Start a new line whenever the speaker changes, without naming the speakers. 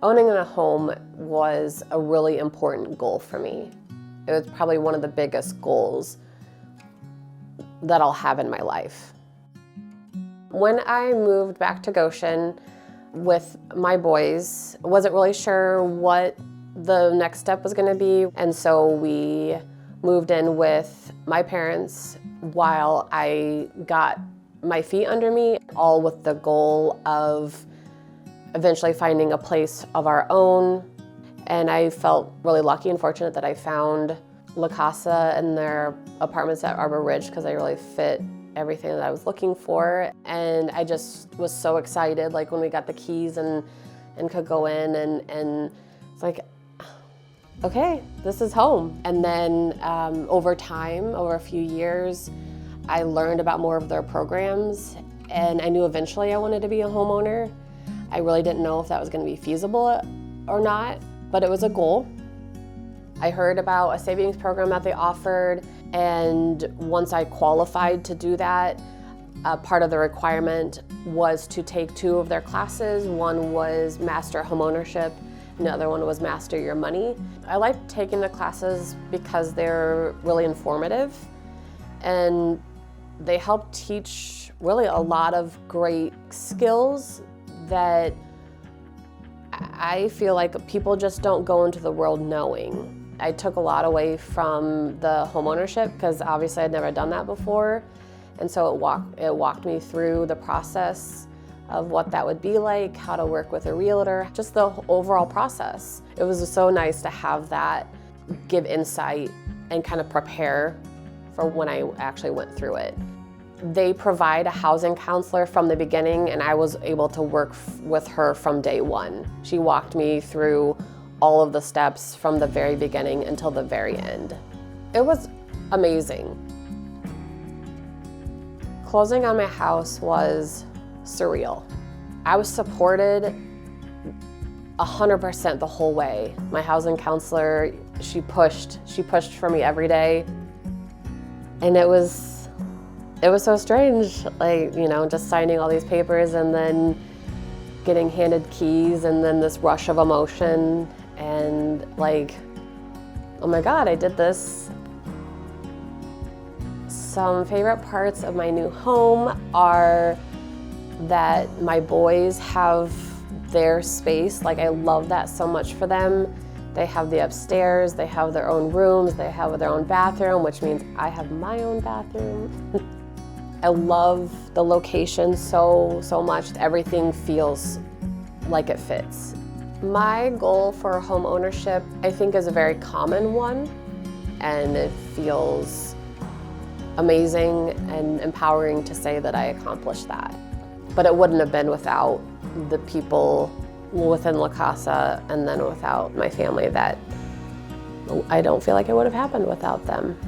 Owning a home was a really important goal for me. It was probably one of the biggest goals that I'll have in my life. When I moved back to Goshen with my boys, I wasn't really sure what the next step was going to be, and so we moved in with my parents while I got my feet under me, all with the goal of eventually finding a place of our own. And I felt really lucky and fortunate that I found Lacasa and their apartments at Arbor Ridge because they really fit everything that I was looking for. And I just was so excited, like when we got the keys and could go in and it's like, okay, this is home. And then over time, over a few years, I learned about more of their programs, and I knew eventually I wanted to be a homeowner. I really didn't know if that was going to be feasible or not, but it was a goal. I heard about a savings program that they offered, and once I qualified to do that, part of the requirement was to take 2 of their classes. One was Master Homeownership, and the other one was Master Your Money. I liked taking the classes because they're really informative, and they help teach really a lot of great skills that I feel like people just don't go into the world knowing. I took a lot away from the homeownership because obviously I'd never done that before, and so it walked me through the process of what that would be like, how to work with a realtor, just the overall process. It was so nice to have that give insight and kind of prepare for when I actually went through it. They provide a housing counselor from the beginning, and I was able to work with her from day one. She walked me through all of the steps from the very beginning until the very end. It was amazing. Closing on my house was surreal. I was supported 100% the whole way. My housing counselor, she pushed for me every day. And it was so strange, like, you know, just signing all these papers and then getting handed keys and then this rush of emotion and like, oh my God, I did this. Some favorite parts of my new home are that my boys have their space. Like, I love that so much for them. They have the upstairs, they have their own rooms, they have their own bathroom, which means I have my own bathroom. I love the location so much. Everything feels like it fits. My goal for home ownership, I think, is a very common one, and it feels amazing and empowering to say that I accomplished that. But it wouldn't have been without the people within Lacasa and then without my family that I don't feel like it would have happened without them.